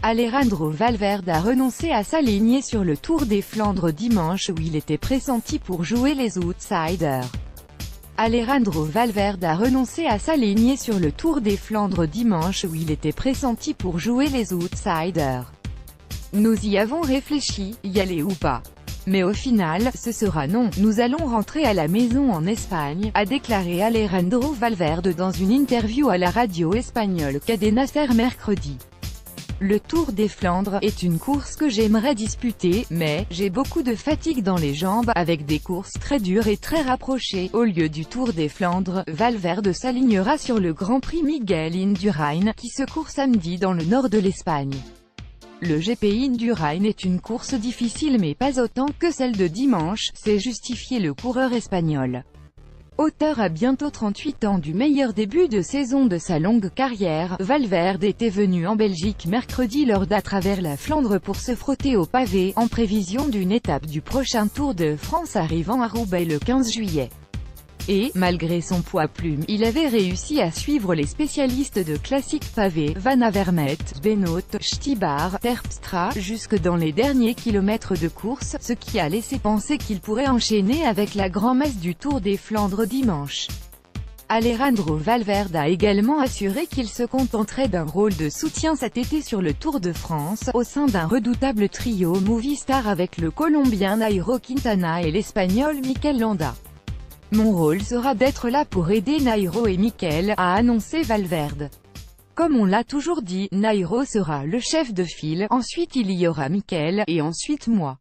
Alejandro Valverde a renoncé à s'aligner sur le Tour des Flandres dimanche où il était pressenti pour jouer les outsiders. Alejandro Valverde a renoncé à s'aligner sur le Tour des Flandres dimanche où il était pressenti pour jouer les outsiders. Nous y avons réfléchi, y aller ou pas. Mais au final, ce sera non, nous allons rentrer à la maison en Espagne, a déclaré Alejandro Valverde dans une interview à la radio espagnole Cadena SER mercredi. Le Tour des Flandres est une course que j'aimerais disputer, mais j'ai beaucoup de fatigue dans les jambes, avec des courses très dures et très rapprochées. Au lieu du Tour des Flandres, Valverde s'alignera sur le Grand Prix Miguel Indurain, qui se court samedi dans le nord de l'Espagne. Le GP Indurain est une course difficile mais pas autant que celle de dimanche, s'est justifié le coureur espagnol. Auteur à bientôt 38 ans du meilleur début de saison de sa longue carrière, Valverde était venu en Belgique mercredi lors d'à travers la Flandre pour se frotter au pavé, en prévision d'une étape du prochain Tour de France arrivant à Roubaix le 15 juillet. Et, malgré son poids plume, il avait réussi à suivre les spécialistes de classiques pavés, Van Avermaet, Benoot, Stibar, Terpstra, jusque dans les derniers kilomètres de course, ce qui a laissé penser qu'il pourrait enchaîner avec la grand-messe du Tour des Flandres dimanche. Alejandro Valverde a également assuré qu'il se contenterait d'un rôle de soutien cet été sur le Tour de France, au sein d'un redoutable trio Movistar avec le Colombien Nairo Quintana et l'Espagnol Mikel Landa. Mon rôle sera d'être là pour aider Nairo et Mikel, a annoncé Valverde. Comme on l'a toujours dit, Nairo sera le chef de file, ensuite il y aura Mikel, et ensuite moi.